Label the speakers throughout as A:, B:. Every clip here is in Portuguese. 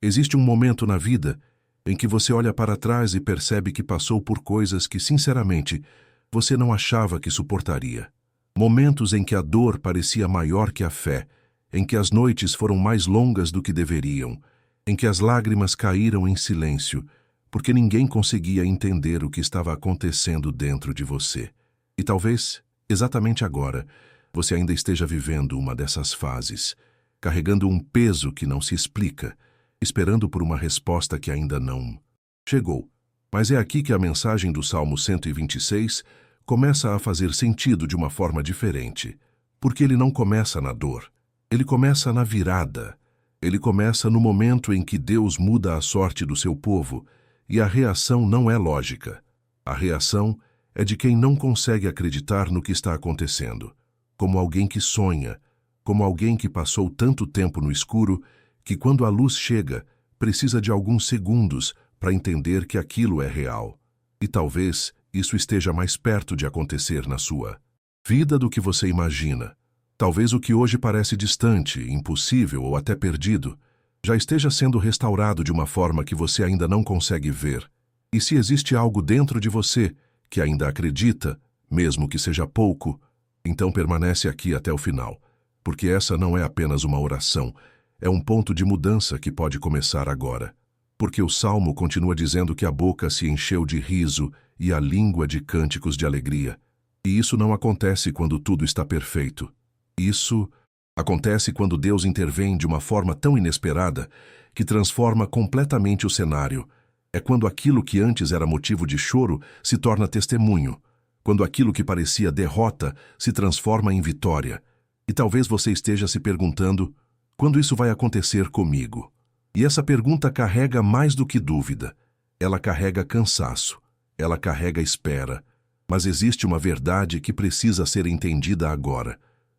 A: Existe um momento na vida em que você olha para trás e percebe que passou por coisas que, sinceramente, você não achava que suportaria. Momentos em que a dor parecia maior que a fé, em que as noites foram mais longas do que deveriam, em que as lágrimas caíram em silêncio, porque ninguém conseguia entender o que estava acontecendo dentro de você. E talvez, exatamente agora, você ainda esteja vivendo uma dessas fases, carregando um peso que não se explica, esperando por uma resposta que ainda não chegou. Mas é aqui que a mensagem do Salmo 126 começa a fazer sentido de uma forma diferente, porque ele não começa na dor, ele começa na virada. Ele começa no momento em que Deus muda a sorte do seu povo, e a reação não é lógica. A reação é de quem não consegue acreditar no que está acontecendo, como alguém que sonha, como alguém que passou tanto tempo no escuro que, quando a luz chega, precisa de alguns segundos para entender que aquilo é real. E talvez isso esteja mais perto de acontecer na sua vida do que você imagina. Talvez o que hoje parece distante, impossível ou até perdido, já esteja sendo restaurado de uma forma que você ainda não consegue ver. E se existe algo dentro de você que ainda acredita, mesmo que seja pouco, então permanece aqui até o final, porque essa não é apenas uma oração, é um ponto de mudança que pode começar agora. Porque o Salmo continua dizendo que a boca se encheu de riso e a língua de cânticos de alegria. E isso não acontece quando tudo está perfeito. Isso acontece quando Deus intervém de uma forma tão inesperada que transforma completamente o cenário. É quando aquilo que antes era motivo de choro se torna testemunho, quando aquilo que parecia derrota se transforma em vitória. E talvez você esteja se perguntando: quando isso vai acontecer comigo? E essa pergunta carrega mais do que dúvida. Ela carrega cansaço, ela carrega espera. Mas existe uma verdade que precisa ser entendida agora.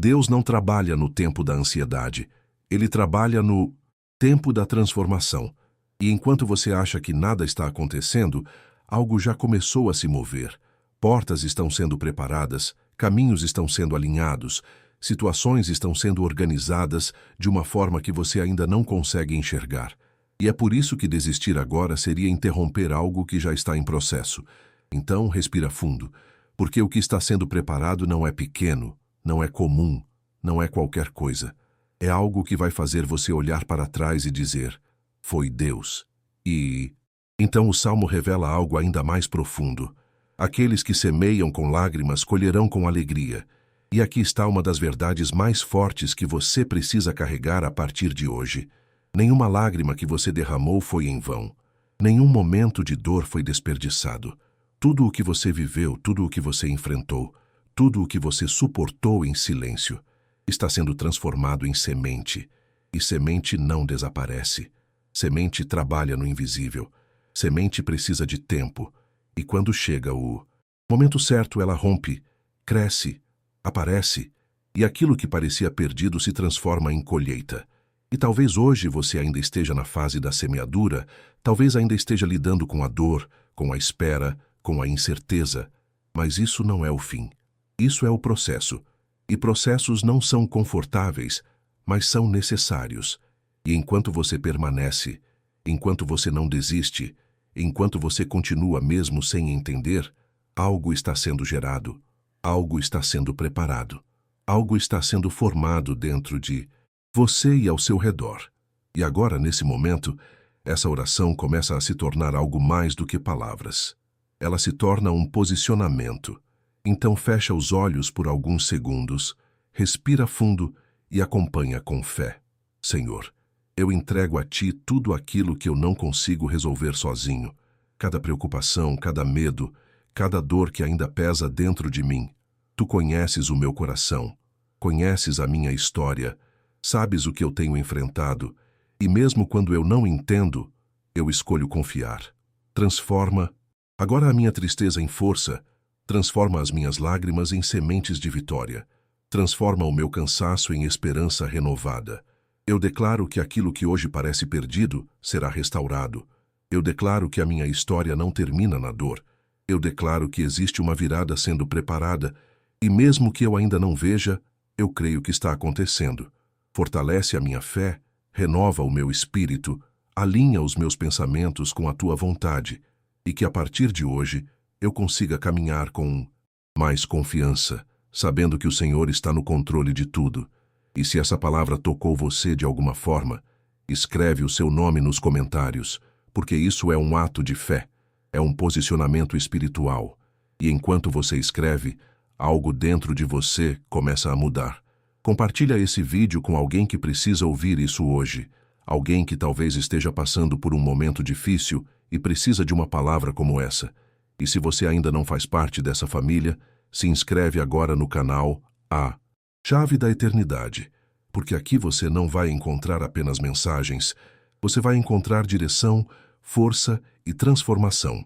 A: Deus não trabalha no tempo da ansiedade. Ele trabalha no tempo da transformação. E enquanto você acha que nada está acontecendo, algo já começou a se mover. Portas estão sendo preparadas, caminhos estão sendo alinhados, situações estão sendo organizadas de uma forma que você ainda não consegue enxergar. E é por isso que desistir agora seria interromper algo que já está em processo. Então, respira fundo, porque o que está sendo preparado não é pequeno, não é comum, não é qualquer coisa. É algo que vai fazer você olhar para trás e dizer: foi Deus. E então o Salmo revela algo ainda mais profundo. Aqueles que semeiam com lágrimas colherão com alegria. E aqui está uma das verdades mais fortes que você precisa carregar a partir de hoje. Nenhuma lágrima que você derramou foi em vão. Nenhum momento de dor foi desperdiçado. Tudo o que você viveu, tudo o que você enfrentou, tudo o que você suportou em silêncio, está sendo transformado em semente. E semente não desaparece. Semente trabalha no invisível. Semente precisa de tempo. E quando chega o momento certo, ela rompe, cresce, aparece, e aquilo que parecia perdido se transforma em colheita. E talvez hoje você ainda esteja na fase da semeadura, talvez ainda esteja lidando com a dor, com a espera, com a incerteza, mas isso não é o fim. Isso é o processo. E processos não são confortáveis, mas são necessários. E enquanto você permanece, enquanto você não desiste, enquanto você continua mesmo sem entender, algo está sendo gerado, algo está sendo preparado, algo está sendo formado dentro de você e ao seu redor. E agora, nesse momento, essa oração começa a se tornar algo mais do que palavras. Ela se torna um posicionamento. Então fecha os olhos por alguns segundos, respira fundo e acompanha com fé. Senhor, eu entrego a Ti tudo aquilo que eu não consigo resolver sozinho. Cada preocupação, cada medo, cada dor que ainda pesa dentro de mim. Tu conheces o meu coração, conheces a minha história, sabes o que eu tenho enfrentado, e mesmo quando eu não entendo, eu escolho confiar. Transforma agora a minha tristeza em força, transforma as minhas lágrimas em sementes de vitória, transforma o meu cansaço em esperança renovada. Eu declaro que aquilo que hoje parece perdido será restaurado. Eu declaro que a minha história não termina na dor. Eu declaro que existe uma virada sendo preparada, e mesmo que eu ainda não veja, eu creio que está acontecendo. Fortalece a minha fé, renova o meu espírito, alinha os meus pensamentos com a tua vontade e que a partir de hoje eu consiga caminhar com mais confiança, sabendo que o Senhor está no controle de tudo. E se essa palavra tocou você de alguma forma, escreve o seu nome nos comentários, porque isso é um ato de fé, é um posicionamento espiritual. E enquanto você escreve, algo dentro de você começa a mudar. Compartilha esse vídeo com alguém que precisa ouvir isso hoje, alguém que talvez esteja passando por um momento difícil e precisa de uma palavra como essa. E se você ainda não faz parte dessa família, se inscreve agora no canal A Chave da Eternidade, porque aqui você não vai encontrar apenas mensagens, você vai encontrar direção, força e transformação.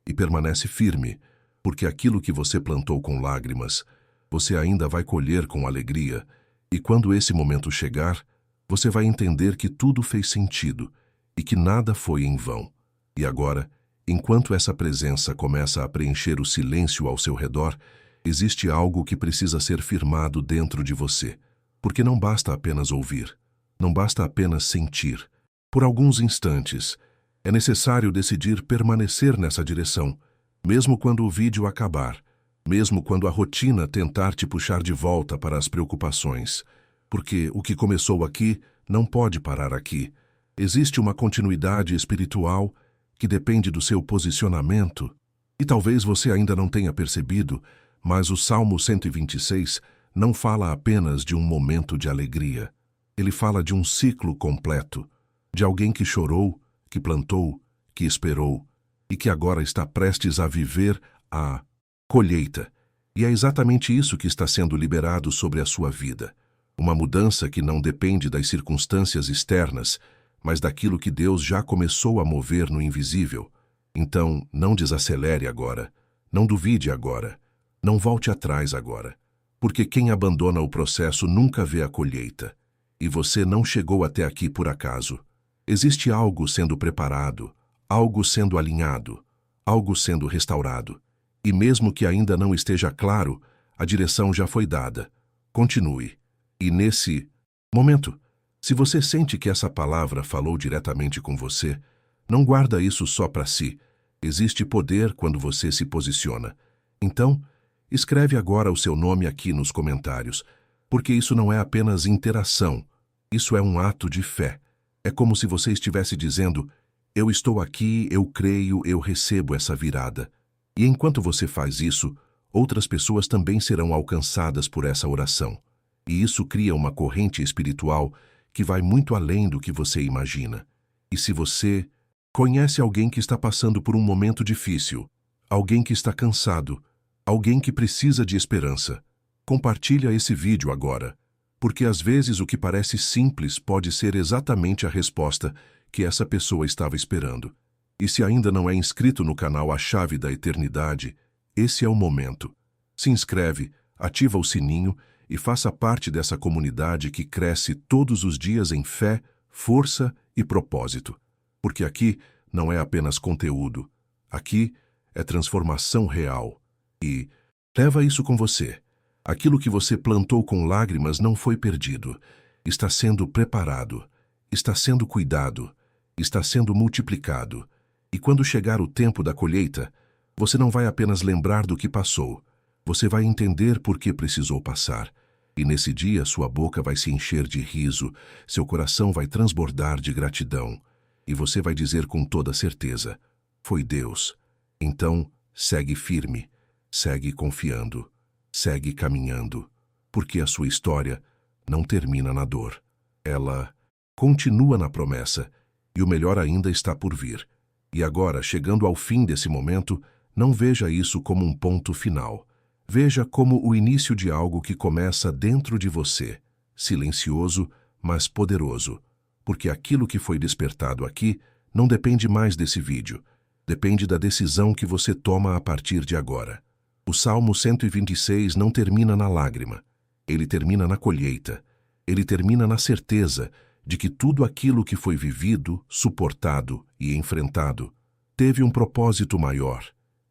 A: E permanece firme, porque aquilo que você plantou com lágrimas, você ainda vai colher com alegria. E quando esse momento chegar, você vai entender que tudo fez sentido e que nada foi em vão. E agora, enquanto essa presença começa a preencher o silêncio ao seu redor, existe algo que precisa ser firmado dentro de você. Porque não basta apenas ouvir, não basta apenas sentir. Por alguns instantes, é necessário decidir permanecer nessa direção, mesmo quando o vídeo acabar, mesmo quando a rotina tentar te puxar de volta para as preocupações. Porque o que começou aqui não pode parar aqui. Existe uma continuidade espiritual que depende do seu posicionamento. E talvez você ainda não tenha percebido, mas o Salmo 126 não fala apenas de um momento de alegria. Ele fala de um ciclo completo, de alguém que chorou, que plantou, que esperou e que agora está prestes a viver a colheita. E é exatamente isso que está sendo liberado sobre a sua vida. Uma mudança que não depende das circunstâncias externas, mas daquilo que Deus já começou a mover no invisível. Então, não desacelere agora, não duvide agora, não volte atrás agora, porque quem abandona o processo nunca vê a colheita. E você não chegou até aqui por acaso. Existe algo sendo preparado, algo sendo alinhado, algo sendo restaurado. E mesmo que ainda não esteja claro, a direção já foi dada. Continue. E nesse momento, se você sente que essa palavra falou diretamente com você, não guarda isso só para si. Existe poder quando você se posiciona. Então, escreve agora o seu nome aqui nos comentários, porque isso não é apenas interação, isso é um ato de fé. É como se você estivesse dizendo: eu estou aqui, eu creio, eu recebo essa virada. E enquanto você faz isso, outras pessoas também serão alcançadas por essa oração. E isso cria uma corrente espiritual que vai muito além do que você imagina. E se você conhece alguém que está passando por um momento difícil, alguém que está cansado, alguém que precisa de esperança, compartilha esse vídeo agora, porque às vezes o que parece simples pode ser exatamente a resposta que essa pessoa estava esperando. E se ainda não é inscrito no canal A Chave da Eternidade, esse é o momento. Se inscreve, ativa o sininho e faça parte dessa comunidade que cresce todos os dias em fé, força e propósito. Porque aqui não é apenas conteúdo, aqui é transformação real. E leva isso com você. Aquilo que você plantou com lágrimas não foi perdido. Está sendo preparado, está sendo cuidado, está sendo multiplicado. E quando chegar o tempo da colheita, você não vai apenas lembrar do que passou, você vai entender por que precisou passar. E nesse dia sua boca vai se encher de riso, seu coração vai transbordar de gratidão. E você vai dizer com toda certeza: foi Deus. Então, segue firme, segue confiando, segue caminhando, porque a sua história não termina na dor. Ela continua na promessa, e o melhor ainda está por vir. E agora, chegando ao fim desse momento, não veja isso como um ponto final. Veja como o início de algo que começa dentro de você, silencioso, mas poderoso. Porque aquilo que foi despertado aqui não depende mais desse vídeo. Depende da decisão que você toma a partir de agora. O Salmo 126 não termina na lágrima. Ele termina na colheita. Ele termina na certeza de que tudo aquilo que foi vivido, suportado e enfrentado teve um propósito maior.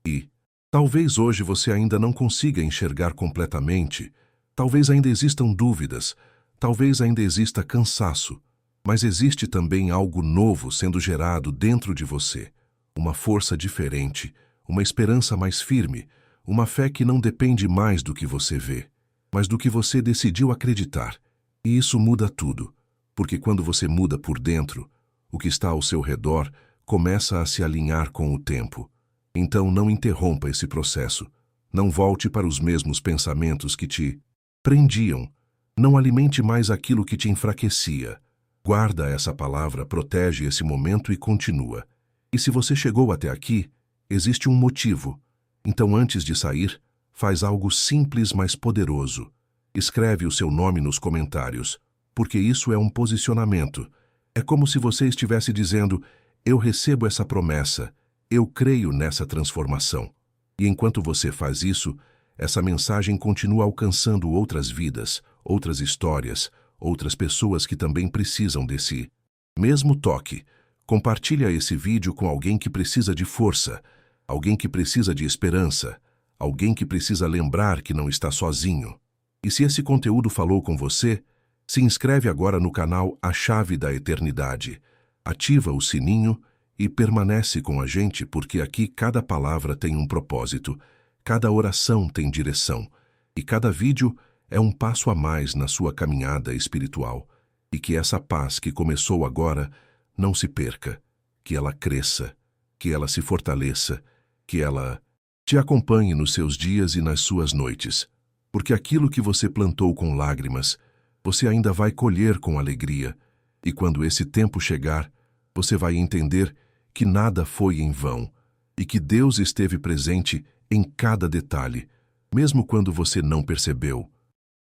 A: E talvez hoje você ainda não consiga enxergar completamente, talvez ainda existam dúvidas, talvez ainda exista cansaço, Mas existe também algo novo sendo gerado dentro de você, uma força diferente, uma esperança mais firme, uma fé que não depende mais do que você vê, mas do que você decidiu acreditar. E isso muda tudo, porque quando você muda por dentro, o que está ao seu redor começa a se alinhar com o tempo. Então não interrompa esse processo. Não volte para os mesmos pensamentos que te prendiam. Não alimente mais aquilo que te enfraquecia. Guarda essa palavra, protege esse momento e continua. E se você chegou até aqui, existe um motivo. Então, antes de sair, faz algo simples, mas poderoso. Escreve o seu nome nos comentários, porque isso é um posicionamento. É como se você estivesse dizendo: eu recebo essa promessa, eu creio nessa transformação. E enquanto você faz isso, essa mensagem continua alcançando outras vidas, outras histórias, outras pessoas que também precisam desse mesmo toque. Compartilha esse vídeo com alguém que precisa de força, alguém que precisa de esperança, alguém que precisa lembrar que não está sozinho. E se esse conteúdo falou com você, se inscreve agora no canal A Chave da Eternidade, ativa o sininho e permanece com a gente, porque aqui cada palavra tem um propósito, cada oração tem direção e cada vídeo é um passo a mais na sua caminhada espiritual. E que essa paz que começou agora não se perca, que ela cresça, que ela se fortaleça, que ela te acompanhe nos seus dias e nas suas noites. Porque aquilo que você plantou com lágrimas, você ainda vai colher com alegria. E quando esse tempo chegar, você vai entender que nada foi em vão e que Deus esteve presente em cada detalhe, mesmo quando você não percebeu.